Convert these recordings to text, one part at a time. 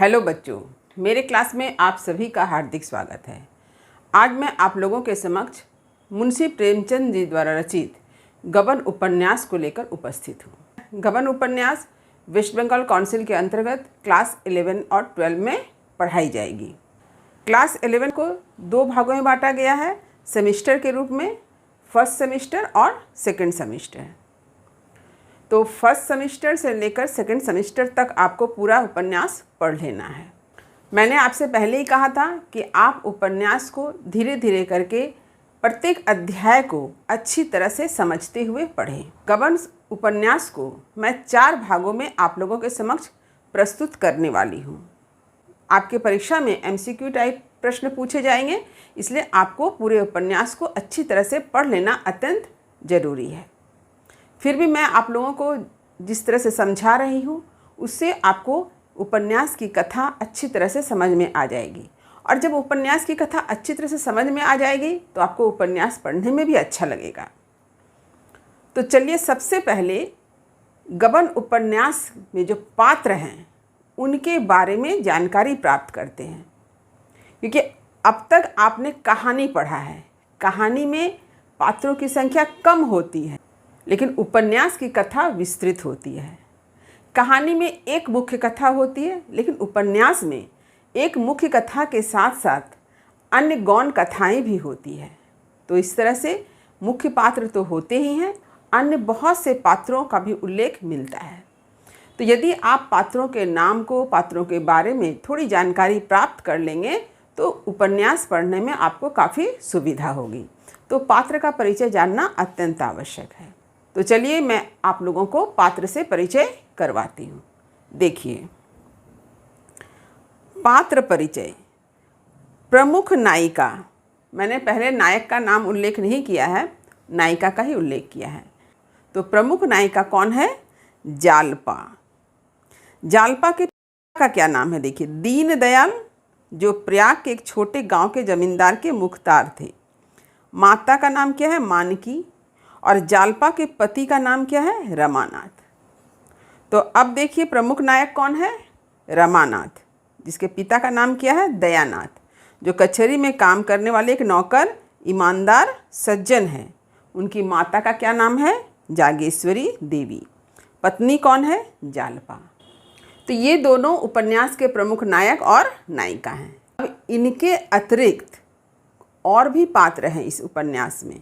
Hello बच्चों, मेरे class में आप सभी का हार्दिक स्वागत है। आज मैं आप लोगों के समक्ष मुंशी प्रेमचंद जी द्वारा रचित गबन उपन्यास को लेकर उपस्थित हूँ। गबन उपन्यास वेस्ट बंगाल काउंसिल के अंतर्गत क्लास 11 और 12 में पढ़ाई जाएगी। क्लास 11 को 2 भागों में बांटा गया है, सेमेस्टर के रूप में, फर्स्ट सेमेस्टर और सेकेंड सेमेस्टर। तो फर्स्ट सेमेस्टर से लेकर सेकेंड सेमेस्टर तक आपको पूरा उपन्यास पढ़ लेना है। मैंने आपसे पहले ही कहा था कि आप उपन्यास को धीरे धीरे करके प्रत्येक अध्याय को अच्छी तरह से समझते हुए पढ़ें। गबन उपन्यास को मैं 4 भागों में आप लोगों के समक्ष प्रस्तुत करने वाली हूँ। आपके परीक्षा में MCQ टाइप प्रश्न पूछे जाएंगे, इसलिए आपको पूरे उपन्यास को अच्छी तरह से पढ़ लेना अत्यंत ज़रूरी है। फिर भी मैं आप लोगों को जिस तरह से समझा रही हूँ, उससे आपको उपन्यास की कथा अच्छी तरह से समझ में आ जाएगी। और जब उपन्यास की कथा अच्छी तरह से समझ में आ जाएगी तो आपको उपन्यास पढ़ने में भी अच्छा लगेगा। तो चलिए सबसे पहले गबन उपन्यास में जो पात्र हैं उनके बारे में जानकारी प्राप्त करते हैं, क्योंकि अब तक आपने कहानी पढ़ा है। कहानी में पात्रों की संख्या कम होती है, लेकिन उपन्यास की कथा विस्तृत होती है। कहानी में एक मुख्य कथा होती है, लेकिन उपन्यास में एक मुख्य कथा के साथ साथ अन्य गौण कथाएं भी होती है। तो इस तरह से मुख्य पात्र तो होते ही हैं, अन्य बहुत से पात्रों का भी उल्लेख मिलता है। तो यदि आप पात्रों के नाम को, पात्रों के बारे में थोड़ी जानकारी प्राप्त कर लेंगे तो उपन्यास पढ़ने में आपको काफ़ी सुविधा होगी। तो पात्र का परिचय जानना अत्यंत आवश्यक है। तो चलिए मैं आप लोगों को पात्र से परिचय करवाती हूँ। देखिए, पात्र परिचय। प्रमुख नायिका, मैंने पहले नायक का नाम उल्लेख नहीं किया है, नायिका का ही उल्लेख किया है। तो प्रमुख नायिका कौन है? जालपा। जालपा के पिता का क्या नाम है? देखिए, दीनदयाल, जो प्रयाग के एक छोटे गांव के जमींदार के मुख्तार थे। माता का नाम क्या है? मानकी। और जालपा के पति का नाम क्या है? रमानाथ। तो अब देखिए, प्रमुख नायक कौन है? रमानाथ, जिसके पिता का नाम क्या है? दयानाथ, जो कचहरी में काम करने वाले एक नौकर, ईमानदार, सज्जन हैं। उनकी माता का क्या नाम है? जागेश्वरी देवी। पत्नी कौन है? जालपा। तो ये दोनों उपन्यास के प्रमुख नायक और नायिका हैं। अब इनके अतिरिक्त और भी पात्र हैं इस उपन्यास में,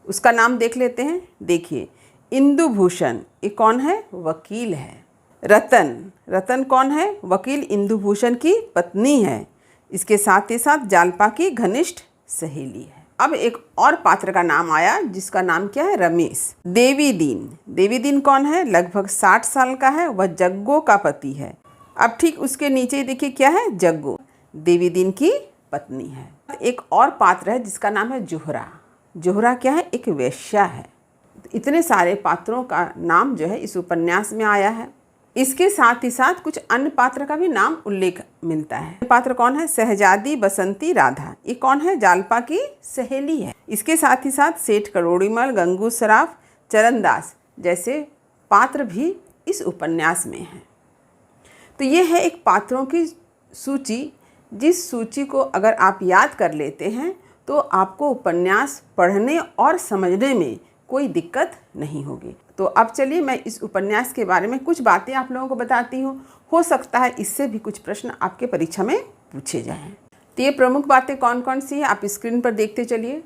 उसका नाम देख लेते हैं। देखिए, इंदुभूषण, ये कौन है? वकील है। रतन, रतन कौन है? वकील इंदुभूषण की पत्नी है। इसके साथ ही साथ जालपा की घनिष्ठ सहेली है। अब एक और पात्र का नाम आया, जिसका नाम क्या है? रमेश। देवी दीन, देवी दीन कौन है? लगभग 60 साल का है, वह जग्गो का पति है। अब ठीक उसके नीचे ही देखिए क्या है? जग्गो, देवी दीन की पत्नी है। एक और पात्र है जिसका नाम है जोहरा। जोहरा क्या है? एक वेश्या है। इतने सारे पात्रों का नाम जो है इस उपन्यास में आया है। इसके साथ ही साथ कुछ अन्य पात्र का भी नाम उल्लेख मिलता है। पात्र कौन है? शहजादी बसंती राधा, ये कौन है? जालपा की सहेली है। इसके साथ ही साथ सेठ करोड़ीमल, गंगू सराफ, चरणदास जैसे पात्र भी इस उपन्यास में हैं। तो ये है एक पात्रों की सूची, जिस सूची को अगर आप याद कर लेते हैं तो आपको उपन्यास पढ़ने और समझने में कोई दिक्कत नहीं होगी। तो अब चलिए मैं इस उपन्यास के बारे में कुछ बातें आप लोगों को बताती हूँ। हो सकता है इससे भी कुछ प्रश्न आपके परीक्षा में पूछे जाएं। तो ये प्रमुख बातें कौन कौन सी हैं आप स्क्रीन पर देखते चलिए।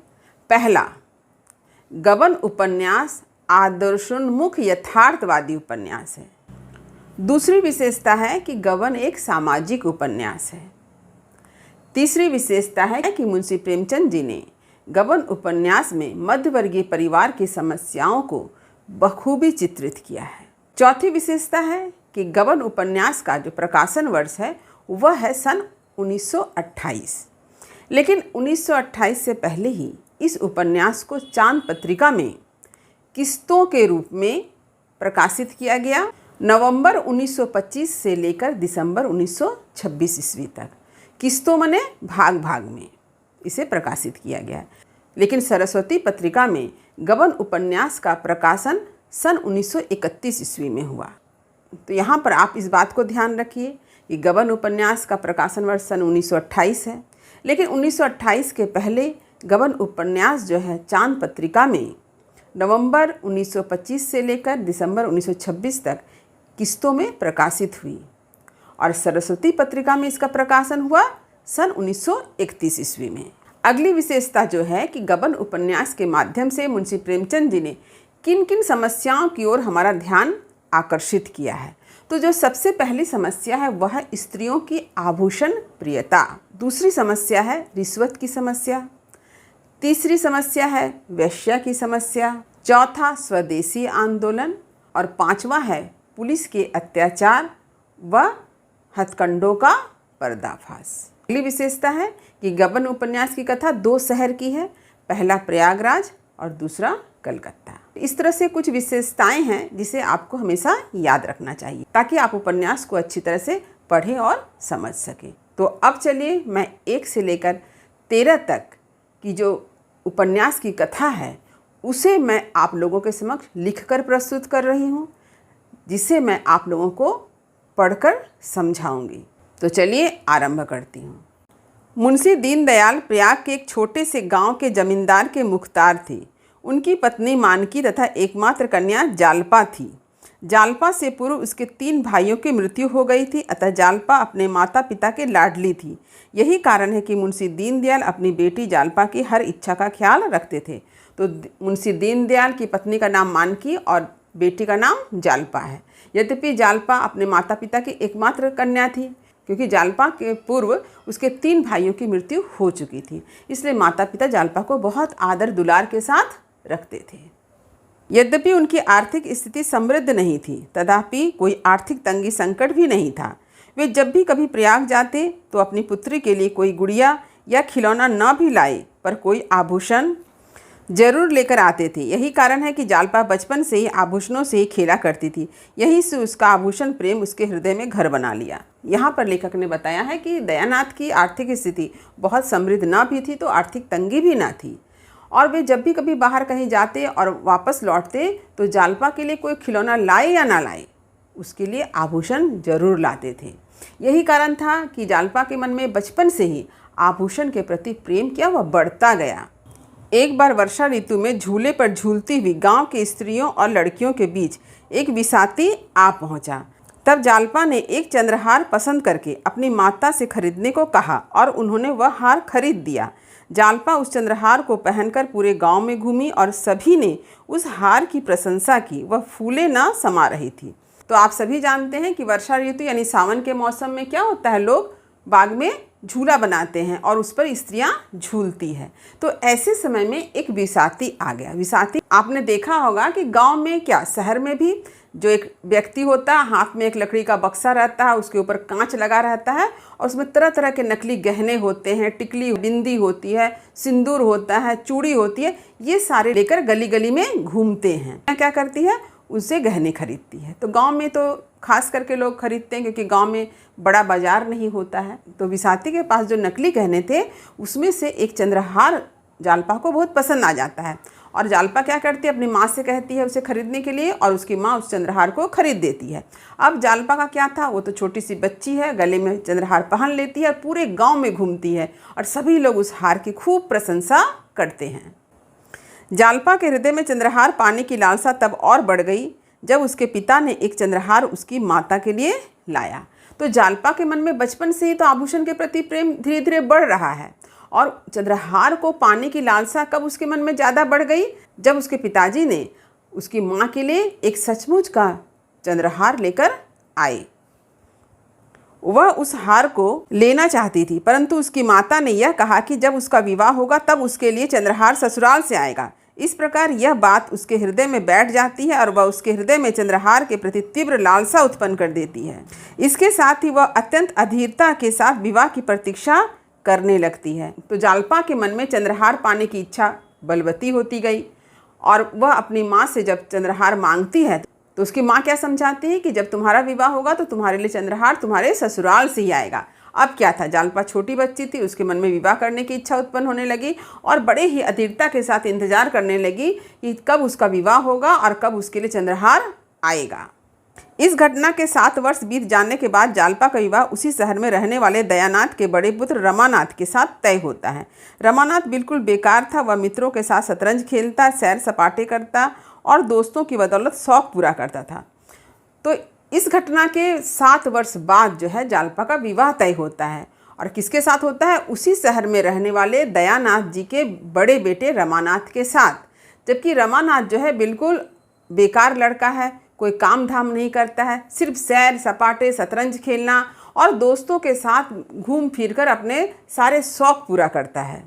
पहला, गबन उपन्यास आदर्शोन्मुख यथार्थवादी उपन्यास है। दूसरी विशेषता है कि गबन एक सामाजिक उपन्यास है। तीसरी विशेषता है कि मुंशी प्रेमचंद जी ने गबन उपन्यास में मध्यवर्गीय परिवार की समस्याओं को बखूबी चित्रित किया है। चौथी विशेषता है कि गबन उपन्यास का जो प्रकाशन वर्ष है वह है सन 1928, लेकिन 1928 से पहले ही इस उपन्यास को चांद पत्रिका में किस्तों के रूप में प्रकाशित किया गया। नवंबर 1925 से लेकर दिसंबर 1926 ईस्वी तक किस्तों मने भाग भाग में इसे प्रकाशित किया गया। लेकिन सरस्वती पत्रिका में गबन उपन्यास का प्रकाशन सन 1931 ईस्वी में हुआ। तो यहाँ पर आप इस बात को ध्यान रखिए ये गबन उपन्यास का प्रकाशन वर्ष सन 1928 है। लेकिन 1928 के पहले गबन उपन्यास जो है चांद पत्रिका में नवंबर 1925 से लेकर दिसंबर 1926 तक किस्तों में प्रकाशित हुई और सरस्वती पत्रिका में इसका प्रकाशन हुआ सन 1931 ईस्वी में। अगली विशेषता जो है कि गबन उपन्यास के माध्यम से मुंशी प्रेमचंद जी ने किन किन समस्याओं की ओर हमारा ध्यान आकर्षित किया है। तो जो सबसे पहली समस्या है वह है स्त्रियों की आभूषण प्रियता, दूसरी समस्या है रिश्वत की समस्या, तीसरी समस्या है वेश्या की समस्या, चौथा स्वदेशी आंदोलन और पांचवा है पुलिस के अत्याचार व हथकंडों का पर्दाफाश। अगली विशेषता है कि गबन उपन्यास की कथा दो शहर की है, पहला प्रयागराज और दूसरा कलकत्ता। इस तरह से कुछ विशेषताएं हैं जिसे आपको हमेशा याद रखना चाहिए ताकि आप उपन्यास को अच्छी तरह से पढ़ें और समझ सकें। तो अब चलिए मैं 1 से लेकर 13 तक की जो उपन्यास की कथा है उसे मैं आप लोगों के समक्ष लिखकर प्रस्तुत कर रही हूँ, जिसे मैं आप लोगों को पढ़कर समझाऊंगी। तो चलिए आरंभ करती हूँ। मुंशी दीनदयाल प्रयाग के एक छोटे से गांव के जमींदार के मुख्तार थे। उनकी पत्नी मानकी तथा एकमात्र कन्या जालपा थी। जालपा से पूर्व उसके 3 भाइयों की मृत्यु हो गई थी, अतः जालपा अपने माता पिता के लाडली थी। यही कारण है कि मुंशी दीनदयाल अपनी बेटी जालपा की हर इच्छा का ख्याल रखते थे। तो मुंशी दीनदयाल की पत्नी का नाम मानकी और बेटी का नाम जालपा है। यद्यपि जालपा अपने माता पिता की एकमात्र कन्या थी, क्योंकि जालपा के पूर्व उसके 3 भाइयों की मृत्यु हो चुकी थी, इसलिए माता पिता जालपा को बहुत आदर दुलार के साथ रखते थे। यद्यपि उनकी आर्थिक स्थिति समृद्ध नहीं थी, तथापि कोई आर्थिक तंगी संकट भी नहीं था। वे जब भी कभी प्रयाग जाते तो अपनी पुत्री के लिए कोई गुड़िया या खिलौना न भी लाए पर कोई आभूषण जरूर लेकर आते थे। यही कारण है कि जालपा बचपन से ही आभूषणों से ही खेला करती थी। यही से उसका आभूषण प्रेम उसके हृदय में घर बना लिया। यहाँ पर लेखक ने बताया है कि दयानाथ की आर्थिक स्थिति बहुत समृद्ध न भी थी तो आर्थिक तंगी भी न थी, और वे जब भी कभी बाहर कहीं जाते और वापस लौटते तो जालपा के लिए कोई खिलौना लाए या ना लाए, उसके लिए आभूषण जरूर लाते थे। यही कारण था कि जालपा के मन में बचपन से ही आभूषण के प्रति प्रेम क्या वह बढ़ता गया। एक बार वर्षा ऋतु में झूले पर झूलती हुई गांव के स्त्रियों और लड़कियों के बीच एक विसाती आ पहुंचा। तब जालपा ने एक चंद्रहार पसंद करके अपनी माता से खरीदने को कहा और उन्होंने वह हार खरीद दिया। जालपा उस चंद्रहार को पहनकर पूरे गांव में घूमी और सभी ने उस हार की प्रशंसा की। वह फूले ना समा रही थी। तो आप सभी जानते हैं कि वर्षा ऋतु यानी सावन के मौसम में क्या होता है, लोग बाग में झूला बनाते हैं और उस पर स्त्रियां झूलती है। तो ऐसे समय में एक विसाती आ गया। विसाती आपने देखा होगा कि गांव में क्या, शहर में भी जो एक व्यक्ति होता है हाथ में एक लकड़ी का बक्सा रहता है, उसके ऊपर कांच लगा रहता है और उसमें तरह तरह के नकली गहने होते हैं, टिकली बिंदी होती है, सिंदूर होता है, चूड़ी होती है, ये सारे लेकर गली गली में घूमते हैं। क्या करती है, उससे गहने खरीदती है। तो गांव में तो खास करके लोग खरीदते हैं क्योंकि गांव में बड़ा बाजार नहीं होता है। तो विसाती के पास जो नकली गहने थे उसमें से एक चंद्रहार जालपा को बहुत पसंद आ जाता है और जालपा क्या करती है, अपनी माँ से कहती है उसे खरीदने के लिए और उसकी माँ उस चंद्रहार को खरीद देती है। अब जालपा का क्या था, वो तो छोटी सी बच्ची है, गले में चंद्रहार पहन लेती है और पूरे गाँव में घूमती है और सभी लोग उस हार की खूब प्रशंसा करते हैं। जालपा के हृदय में चंद्रहार पाने की लालसा तब और बढ़ गई जब उसके पिता ने एक चंद्रहार उसकी माता के लिए लाया। तो जालपा के मन में बचपन से ही तो आभूषण के प्रति प्रेम धीरे धीरे बढ़ रहा है और चंद्रहार को पाने की लालसा कब उसके मन में ज़्यादा बढ़ गई, जब उसके पिताजी ने उसकी माँ के लिए एक सचमुच का चंद्रहार लेकर आए। वह उस हार को लेना चाहती थी, परंतु उसकी माता ने यह कहा कि जब उसका विवाह होगा तब उसके लिए चंद्रहार ससुराल से आएगा। इस प्रकार यह बात उसके हृदय में बैठ जाती है और वह उसके हृदय में चंद्रहार के प्रति तीव्र लालसा उत्पन्न कर देती है। इसके साथ ही वह अत्यंत अधीरता के साथ विवाह की प्रतीक्षा करने लगती है। तो जालपा के मन में चंद्रहार पाने की इच्छा बलवती होती गई और वह अपनी माँ से जब चंद्रहार मांगती है तो उसकी माँ क्या समझाती है कि जब तुम्हारा विवाह होगा तो तुम्हारे लिए चंद्रहार तुम्हारे ससुराल से ही आएगा। अब क्या था, जालपा छोटी बच्ची थी, उसके मन में विवाह करने की इच्छा उत्पन्न होने लगी और बड़े ही अधीरता के साथ इंतजार करने लगी कि कब उसका विवाह होगा और कब उसके लिए चंद्रहार आएगा। इस घटना के 7 वर्ष बीत जाने के बाद जालपा का विवाह उसी शहर में रहने वाले दयानाथ के बड़े पुत्र रमानाथ के साथ तय होता है। रमानाथ बिल्कुल बेकार था। वह मित्रों के साथ शतरंज खेलता, सैर सपाटे करता और दोस्तों की बदौलत शौक पूरा करता था। तो इस घटना के 7 वर्ष बाद जो है जालपा का विवाह तय होता है। और किसके साथ होता है? उसी शहर में रहने वाले दयानाथ जी के बड़े बेटे रमानाथ के साथ। जबकि रमानाथ जो है बिल्कुल बेकार लड़का है, कोई काम धाम नहीं करता है, सिर्फ सैर सपाटे, शतरंज खेलना और दोस्तों के साथ घूम फिर कर अपने सारे शौक पूरा करता है।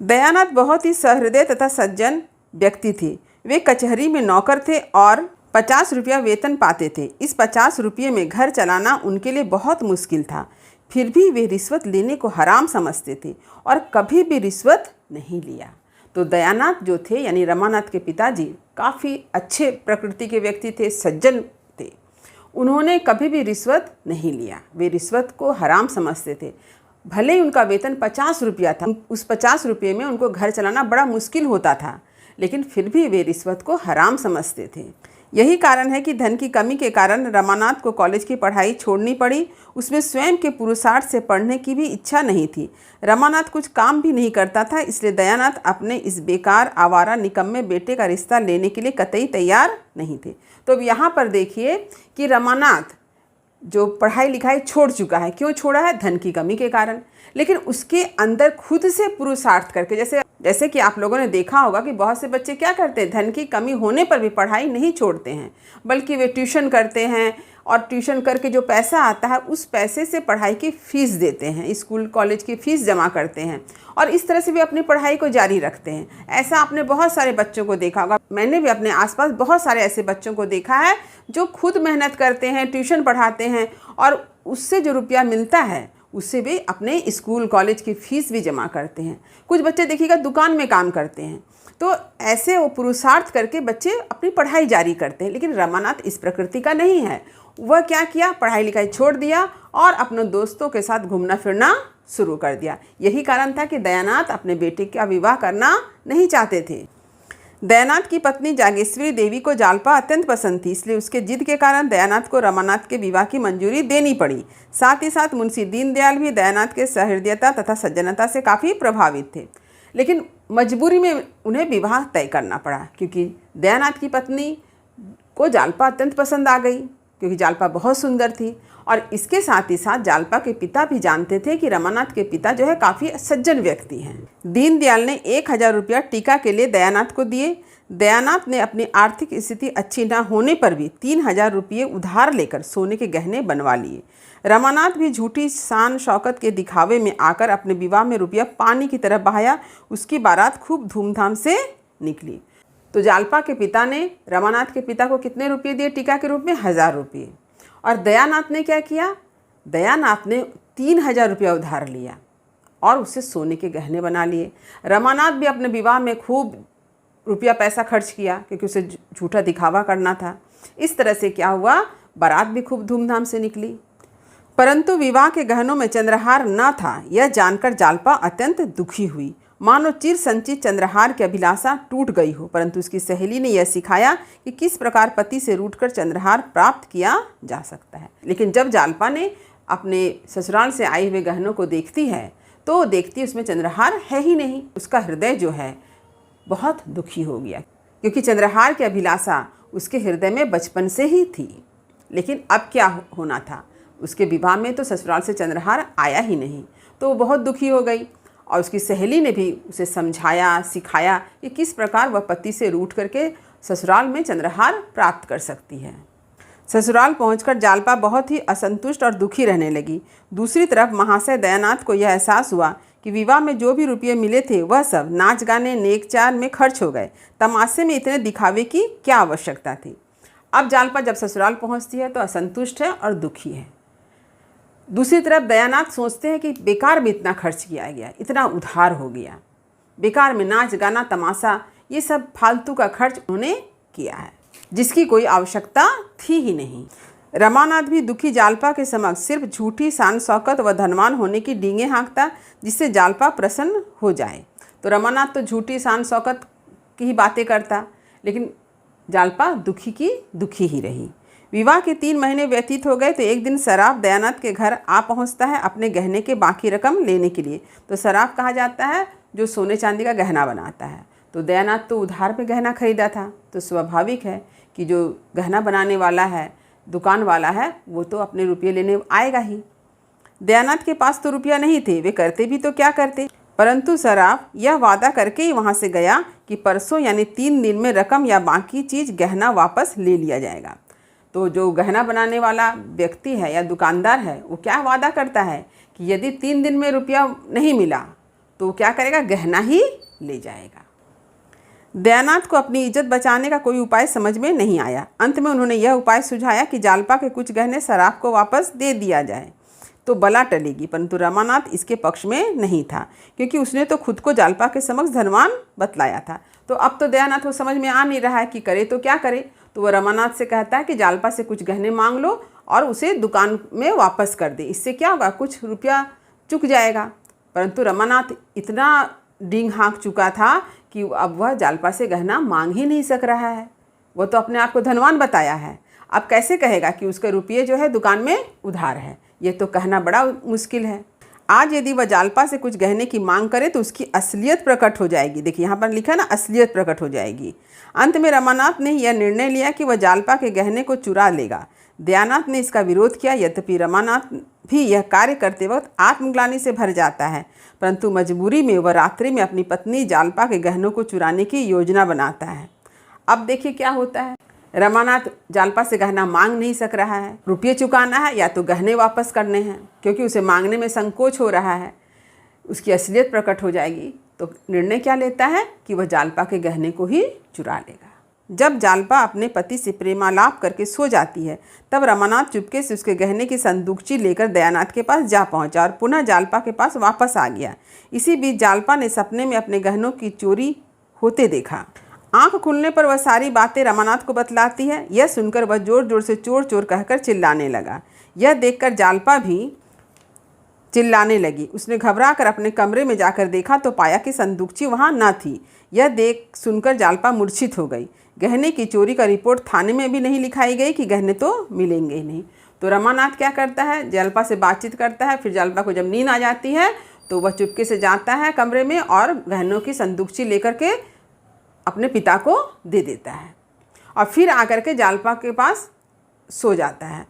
दयानाथ बहुत ही सहृदय तथा सज्जन व्यक्ति थे। वे कचहरी में नौकर थे और 50 रुपया वेतन पाते थे। इस 50 रुपये में घर चलाना उनके लिए बहुत मुश्किल था। फिर भी वे रिश्वत लेने को हराम समझते थे और कभी भी रिश्वत नहीं लिया। तो दयानाथ जो थे यानी रमानाथ के पिताजी काफ़ी अच्छे प्रकृति के व्यक्ति थे, सज्जन थे। उन्होंने कभी भी रिश्वत नहीं लिया। वे रिश्वत को हराम समझते थे। भले ही उनका वेतन 50 रुपया था, उस 50 रुपये में उनको घर चलाना बड़ा मुश्किल होता था, लेकिन फिर भी वे रिश्वत को हराम समझते थे। यही कारण है कि धन की कमी के कारण रमानाथ को कॉलेज की पढ़ाई छोड़नी पड़ी। उसमें स्वयं के पुरुषार्थ से पढ़ने की भी इच्छा नहीं थी। रमानाथ कुछ काम भी नहीं करता था, इसलिए दयानाथ अपने इस बेकार आवारा निकम्मे बेटे का रिश्ता लेने के लिए कतई तैयार नहीं थे। तो अब यहाँ पर देखिए कि रमानाथ जो पढ़ाई लिखाई छोड़ चुका है, क्यों छोड़ा है? धन की कमी के कारण। लेकिन उसके अंदर खुद से पुरुषार्थ करके, जैसे कि आप लोगों ने देखा होगा कि बहुत से बच्चे क्या करते हैं, धन की कमी होने पर भी पढ़ाई नहीं छोड़ते हैं, बल्कि वे ट्यूशन करते हैं और ट्यूशन करके जो पैसा आता है उस पैसे से पढ़ाई की फ़ीस देते हैं, स्कूल कॉलेज की फ़ीस जमा करते हैं और इस तरह से वे अपनी पढ़ाई को जारी रखते हैं। ऐसा आपने बहुत सारे बच्चों को देखा होगा। मैंने भी अपने आसपास बहुत सारे ऐसे बच्चों को देखा है जो खुद मेहनत करते हैं, ट्यूशन पढ़ाते हैं और उससे जो रुपया मिलता है उससे वे अपने स्कूल कॉलेज की फ़ीस भी जमा करते हैं। कुछ बच्चे देखिएगा दुकान में काम करते हैं। तो ऐसे वो पुरुषार्थ करके बच्चे अपनी पढ़ाई जारी करते हैं। लेकिन रमानाथ इस प्रकृति का नहीं है। वह क्या किया, पढ़ाई लिखाई छोड़ दिया और अपने दोस्तों के साथ घूमना फिरना शुरू कर दिया। यही कारण था कि दयानाथ अपने बेटे का विवाह करना नहीं चाहते थे। दयानाथ की पत्नी जागेश्वरी देवी को जालपा अत्यंत पसंद थी, इसलिए उसके जिद के कारण दयानाथ को रमानाथ के विवाह की मंजूरी देनी पड़ी। साथ ही साथ मुंशी दीनदयाल भी दयानाथ के सहृदयता तथा सज्जनता से काफ़ी प्रभावित थे। लेकिन मजबूरी में उन्हें विवाह तय करना पड़ा, क्योंकि दयानाथ की पत्नी को जालपा अत्यंत पसंद आ गई, क्योंकि जालपा बहुत सुंदर थी। और इसके साथ ही साथ जालपा के पिता भी जानते थे कि रमानाथ के पिता जो है काफ़ी सज्जन व्यक्ति हैं। दीनदयाल ने 1000 रुपया टीका के लिए दयानाथ को दिए। दयानाथ ने अपनी आर्थिक स्थिति अच्छी न होने पर भी 3000 रुपये उधार लेकर सोने के गहने बनवा लिए। रमानाथ भी झूठी शान शौकत के दिखावे में आकर अपने विवाह में रुपया पानी की तरह बहाया। उसकी बारात खूब धूमधाम से निकली। तो जालपा के पिता ने रमानाथ के पिता को कितने रुपये दिए टीका के रूप में? 1000 रुपये। और दयानाथ ने क्या किया? दयानाथ ने 3000 रुपया उधार लिया और उससे सोने के गहने बना लिए। रमानाथ भी अपने विवाह में खूब रुपया पैसा खर्च किया, क्योंकि उसे झूठा दिखावा करना था। इस तरह से क्या हुआ, बारात भी खूब धूमधाम से निकली। परंतु विवाह के गहनों में चंद्रहार न था। यह जानकर जालपा अत्यंत दुखी हुई, मानो चिर संचित चंद्रहार की अभिलाषा टूट गई हो। परंतु उसकी सहेली ने यह सिखाया कि किस प्रकार पति से रूठकर चंद्रहार प्राप्त किया जा सकता है। लेकिन जब जालपा ने अपने ससुराल से आए हुए गहनों को देखती है तो देखती है उसमें चंद्रहार है ही नहीं। उसका हृदय जो है बहुत दुखी हो गया, क्योंकि चंद्रहार की अभिलाषा उसके हृदय में बचपन से ही थी। लेकिन अब क्या होना था, उसके विवाह में तो ससुराल से चंद्रहार आया ही नहीं। तो वो बहुत दुखी हो गई और उसकी सहेली ने भी उसे समझाया, सिखाया कि किस प्रकार वह पति से रूठ करके ससुराल में चंद्रहार प्राप्त कर सकती है। ससुराल पहुंचकर जालपा बहुत ही असंतुष्ट और दुखी रहने लगी। दूसरी तरफ महाशय दयानाथ को यह एहसास हुआ कि विवाह में जो भी रुपये मिले थे वह सब नाच गाने नेकचार में खर्च हो गए। तमाशे में इतने दिखावे की क्या आवश्यकता थी। अब जालपा जब ससुराल पहुंचती है तो असंतुष्ट है और दुखी है। दूसरी तरफ दयानाथ सोचते हैं कि बेकार में इतना खर्च किया गया, इतना उधार हो गया, बेकार में नाच गाना तमाशा, ये सब फालतू का खर्च उन्होंने किया है जिसकी कोई आवश्यकता थी ही नहीं। रमानाथ भी दुखी जालपा के समक्ष सिर्फ झूठी शान शौकत व धनवान होने की डींगे हाँकता, जिससे जालपा प्रसन्न हो जाए। तो रमानाथ तो झूठी शान शौकत की ही बातें करता, लेकिन जालपा दुखी की दुखी ही रही। विवाह के 3 महीने व्यतीत हो गए तो एक दिन सराफ दयानंद के घर आ पहुंचता है अपने गहने के बाकी रकम लेने के लिए। तो सराफ कहा जाता है जो सोने चांदी का गहना बनाता है। तो दयानंद तो उधार पे गहना खरीदा था, तो स्वाभाविक है कि जो गहना बनाने वाला है, दुकान वाला है, वो तो अपने रुपये लेने आएगा ही। दयानंद के पास तो रुपया नहीं थे, वे करते भी तो क्या करते, परंतु सराफ यह वादा करके ही वहाँ से गया कि परसों यानी 3 दिन में रकम या बाकी चीज़ गहना वापस ले लिया जाएगा। तो जो गहना बनाने वाला व्यक्ति है या दुकानदार है, वो क्या वादा करता है कि यदि 3 दिन में रुपया नहीं मिला तो वो क्या करेगा, गहना ही ले जाएगा। दयानंद को अपनी इज्जत बचाने का कोई उपाय समझ में नहीं आया। अंत में उन्होंने यह उपाय सुझाया कि जालपा के कुछ गहने सराफ को वापस दे दिया जाए तो बला टलेगी, परंतु रमानाथ इसके पक्ष में नहीं था, क्योंकि उसने तो खुद को जालपा के समक्ष धनवान बतलाया था। तो अब तो दयानंद को समझ में आ नहीं रहा है कि करे तो क्या करे। तो वह रमानाथ से कहता है कि जालपा से कुछ गहने मांग लो और उसे दुकान में वापस कर दे, इससे क्या होगा, कुछ रुपया चुक जाएगा। परंतु रमानाथ इतना डींग हाँक चुका था कि अब वह जालपा से गहना मांग ही नहीं सक रहा है। वो तो अपने आप को धनवान बताया है, अब कैसे कहेगा कि उसके रुपये जो है दुकान में उधार है, ये तो कहना बड़ा मुश्किल है। आज यदि वह जालपा से कुछ गहने की मांग करे तो उसकी असलियत प्रकट हो जाएगी। देखिए यहाँ पर लिखा है ना, असलियत प्रकट हो जाएगी। अंत में रमानाथ ने यह निर्णय लिया कि वह जालपा के गहने को चुरा लेगा। दयानंद ने इसका विरोध किया, यद्यपि रमानाथ भी यह कार्य करते वक्त आत्मग्लानि से भर जाता है, परंतु मजबूरी में वह रात्रि में अपनी पत्नी जालपा के गहनों को चुराने की योजना बनाता है। अब देखिए क्या होता है, रमानाथ जालपा से गहना मांग नहीं सक रहा है, रुपये चुकाना है या तो गहने वापस करने हैं, क्योंकि उसे मांगने में संकोच हो रहा है, उसकी असलियत प्रकट हो जाएगी। तो निर्णय क्या लेता है कि वह जालपा के गहने को ही चुरा लेगा। जब जालपा अपने पति से प्रेमालाप करके सो जाती है तब रमानाथ चुपके से उसके गहने की संदूकची लेकर दयानंद के पास जा पहुंचा और पुनः जालपा के पास वापस आ गया। इसी बीच जालपा ने सपने में अपने गहनों की चोरी होते देखा। आंख खुलने पर वह सारी बातें रमानाथ को बतलाती है। यह सुनकर वह जोर जोर से चोर चोर कहकर चिल्लाने लगा। यह देखकर जालपा भी चिल्लाने लगी। उसने घबराकर अपने कमरे में जाकर देखा तो पाया कि संदूकची वहाँ न थी। यह देख सुनकर जालपा मूर्छित हो गई। गहने की चोरी का रिपोर्ट थाने में भी नहीं लिखाई गई कि गहने तो मिलेंगे ही नहीं। तो रमानाथ क्या करता है, जालपा से बातचीत करता है। फिर जालपा को जब नींद आ जाती है तो वह चुपके से जाता है कमरे में और गहनों की संदूकची लेकर के अपने पिता को दे देता है और फिर आकर के जालपा के पास सो जाता है।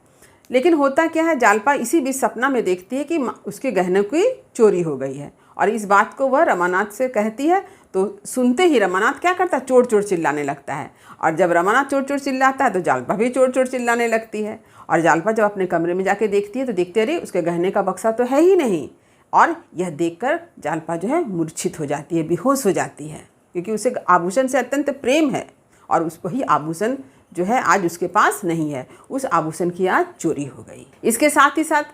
लेकिन होता क्या है, जालपा इसी बीच सपना में देखती है कि उसके गहनों की चोरी हो गई है और इस बात को वह रमानाथ से कहती है। तो सुनते ही रमानाथ क्या करता है, चोर चोर चिल्लाने लगता है। और जब रमानाथ चोर चोर चिल्लाता है तो जालपा भी चोर चोर चिल्लाने लगती है। और जालपा जब अपने कमरे में जाके देखती है तो देखते अरे उसके गहने का बक्सा तो है ही नहीं। और यह देखकर जालपा जो है मूर्छित हो जाती है, बेहोश हो जाती है, क्योंकि उसे आभूषण से अत्यंत प्रेम है और उसको ही आभूषण जो है आज उसके पास नहीं है, उस आभूषण की आज चोरी हो गई। इसके साथ ही साथ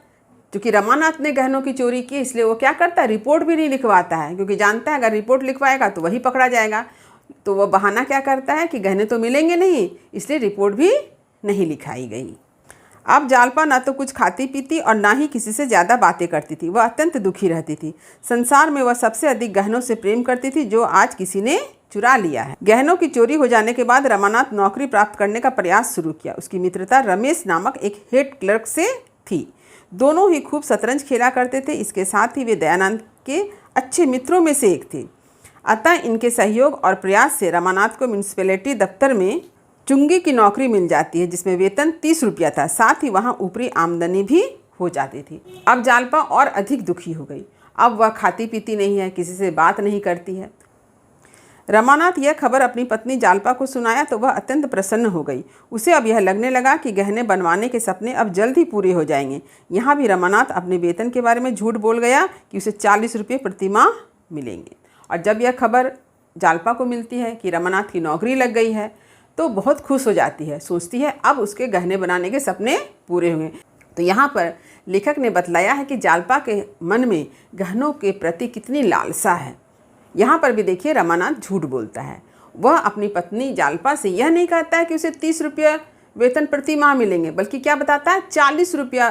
क्योंकि रमानाथ ने गहनों की चोरी की, इसलिए वो क्या करता है, रिपोर्ट भी नहीं लिखवाता है, क्योंकि जानता है अगर रिपोर्ट लिखवाएगा तो वही पकड़ा जाएगा। तो वह बहाना क्या करता है कि गहने तो मिलेंगे नहीं, इसलिए रिपोर्ट भी नहीं लिखाई गई। अब जालपा ना तो कुछ खाती पीती और ना ही किसी से ज़्यादा बातें करती थी। वह अत्यंत दुखी रहती थी। संसार में वह सबसे अधिक गहनों से प्रेम करती थी जो आज किसी ने चुरा लिया है। गहनों की चोरी हो जाने के बाद रमानाथ नौकरी प्राप्त करने का प्रयास शुरू किया। उसकी मित्रता रमेश नामक एक हेड क्लर्क से थी। दोनों ही खूब शतरंज खेला करते थे। इसके साथ ही वे दयानंद के अच्छे मित्रों में से एक थे। अतः इनके सहयोग और प्रयास से रमानाथ को म्यूनिसिपैलिटी दफ्तर में चुंगी की नौकरी मिल जाती है, जिसमें वेतन 30 रुपया था। साथ ही वहाँ ऊपरी आमदनी भी हो जाती थी। अब जालपा और अधिक दुखी हो गई। अब वह खाती पीती नहीं है, किसी से बात नहीं करती है। रमानाथ यह खबर अपनी पत्नी जालपा को सुनाया तो वह अत्यंत प्रसन्न हो गई। उसे अब यह लगने लगा कि गहने बनवाने के सपने अब जल्द ही पूरे हो जाएंगे। यहाँ भी रमानाथ अपने वेतन के बारे में झूठ बोल गया कि उसे 40 रुपये प्रति माह मिलेंगे। और जब यह खबर जालपा को मिलती है कि रमानाथ की नौकरी लग गई है तो बहुत खुश हो जाती है। सोचती है अब उसके गहने बनाने के सपने पूरे होंगे। तो यहाँ पर लेखक ने बतलाया है कि जालपा के मन में गहनों के प्रति कितनी लालसा है। यहाँ पर भी देखिए रमानाथ झूठ बोलता है। वह अपनी पत्नी जालपा से यह नहीं कहता है कि उसे 30 रुपया वेतन प्रति माह मिलेंगे, बल्कि क्या बताता है, 40 रुपया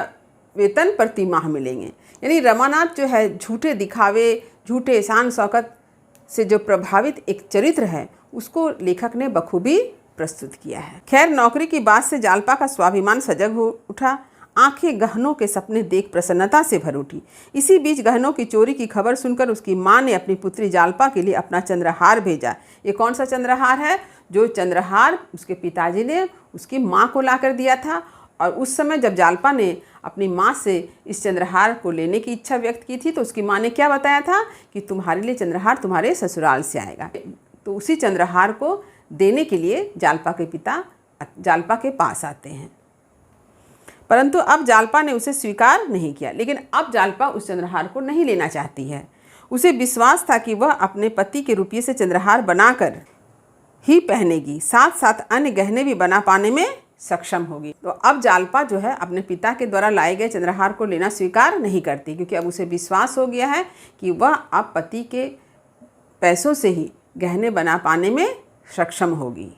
वेतन प्रति माह मिलेंगे। यानी रमानाथ जो है झूठे दिखावे, झूठे शान शौकत से जो प्रभावित एक चरित्र है, उसको लेखक ने बखूबी प्रस्तुत किया है। खैर, नौकरी की बात से जालपा का स्वाभिमान सजग हो उठा। आंखें गहनों के सपने देख प्रसन्नता से भर उठी। इसी बीच गहनों की चोरी की खबर सुनकर उसकी माँ ने अपनी पुत्री जालपा के लिए अपना चंद्रहार भेजा। ये कौन सा चंद्रहार है? जो चंद्रहार उसके पिताजी ने उसकी माँ को ला कर दिया था। और उस समय जब जालपा ने अपनी माँ से इस चंद्रहार को लेने की इच्छा व्यक्त की थी तो उसकी माँ ने क्या बताया था कि तुम्हारे लिए चंद्रहार तुम्हारे ससुराल से आएगा। तो उसी चंद्रहार को देने के लिए जालपा के पिता जालपा के पास आते हैं, परंतु अब जालपा ने उसे स्वीकार नहीं किया। लेकिन अब जालपा उस चंद्रहार को नहीं लेना चाहती है। उसे विश्वास था कि वह अपने पति के रुपये से चंद्रहार बनाकर ही पहनेगी, साथ साथ अन्य गहने भी बना पाने में सक्षम होगी। तो अब जालपा जो है अपने पिता के द्वारा लाए गए चंद्रहार को लेना स्वीकार नहीं करती, क्योंकि अब उसे विश्वास हो गया है कि वह अब पति के पैसों से ही गहने बना पाने में सक्षम होगी।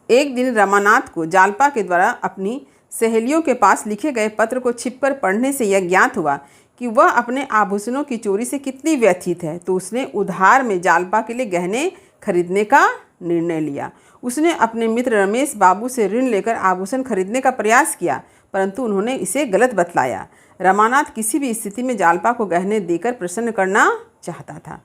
एक दिन रमानाथ को जालपा के द्वारा अपनी सहेलियों के पास लिखे गए पत्र को छिपकर पढ़ने से यह ज्ञात हुआ कि वह अपने आभूषणों की चोरी से कितनी व्यथित है। तो उसने उधार में जालपा के लिए गहने खरीदने का निर्णय लिया। उसने अपने मित्र रमेश बाबू से ऋण लेकर आभूषण खरीदने का प्रयास किया, परंतु उन्होंने इसे गलत बतलाया। रमानाथ किसी भी स्थिति में जालपा को गहने देकर प्रसन्न करना चाहता था।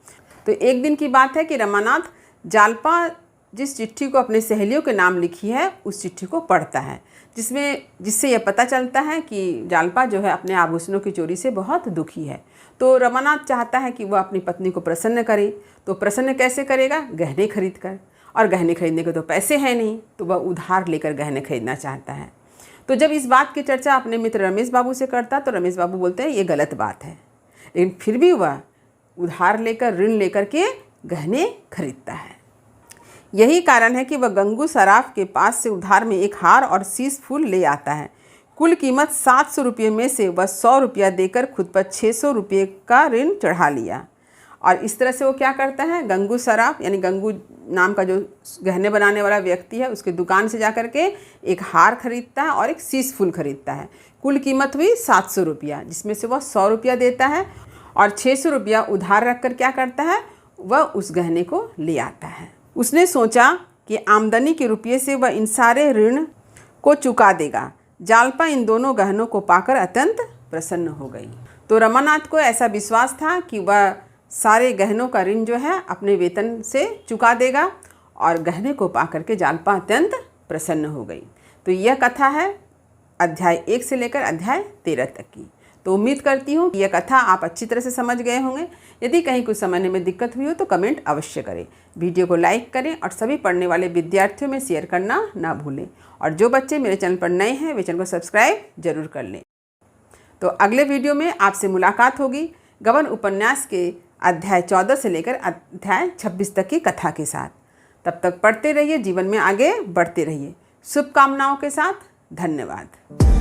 तो एक दिन की बात है कि रमानाथ जालपा जिस चिट्ठी को अपने सहेलियों के नाम लिखी है उस चिट्ठी को पढ़ता है, जिससे यह पता चलता है कि जालपा जो है अपने आभूषणों की चोरी से बहुत दुखी है। तो रमानाथ चाहता है कि वह अपनी पत्नी को प्रसन्न करे। तो प्रसन्न कैसे करेगा? गहने खरीद कर। और गहने खरीदने के तो पैसे हैं नहीं, तो वह उधार लेकर गहने खरीदना चाहता है। तो जब इस बात की चर्चा अपने मित्र रमेश बाबू से करता तो रमेश बाबू बोलते हैं ये गलत बात है, लेकिन फिर भी वह उधार लेकर ऋण लेकर के गहने खरीदता है। यही कारण है कि वह गंगू सराफ के पास से उधार में एक हार और शीश फूल ले आता है। कुल कीमत 700 रुपये में से वह 100 रुपया देकर खुद पर 600 रुपये का ऋण चढ़ा लिया। और इस तरह से वो क्या करता है, गंगू सराफ यानी गंगू नाम का जो गहने बनाने वाला व्यक्ति है उसके दुकान से जाकर के एक हार खरीदता है और एक शीश फूल खरीदता है। कुल कीमत हुई 700 रुपया, जिसमें से वह 100 रुपया देता है और 600 रुपया उधार रख कर क्या करता है, वह उस गहने को ले आता है। उसने सोचा कि आमदनी के रुपये से वह इन सारे ऋण को चुका देगा। जालपा इन दोनों गहनों को पाकर अत्यंत प्रसन्न हो गई। तो रमानाथ को ऐसा विश्वास था कि वह सारे गहनों का ऋण जो है अपने वेतन से चुका देगा, और गहने को पाकर के जालपा अत्यंत प्रसन्न हो गई। तो यह कथा है अध्याय 1 से लेकर अध्याय 13 तक की। तो उम्मीद करती हूँ कि यह कथा आप अच्छी तरह से समझ गए होंगे। यदि कहीं कुछ समझने में दिक्कत हुई हो तो कमेंट अवश्य करें, वीडियो को लाइक करें और सभी पढ़ने वाले विद्यार्थियों में शेयर करना ना भूलें। और जो बच्चे मेरे चैनल पर नए हैं वे चैनल को सब्सक्राइब जरूर कर लें। तो अगले वीडियो में आपसे मुलाकात होगी गबन उपन्यास के अध्याय 14 से लेकर अध्याय 26 तक की कथा के साथ। तब तक पढ़ते रहिए, जीवन में आगे बढ़ते रहिए। शुभकामनाओं के साथ धन्यवाद।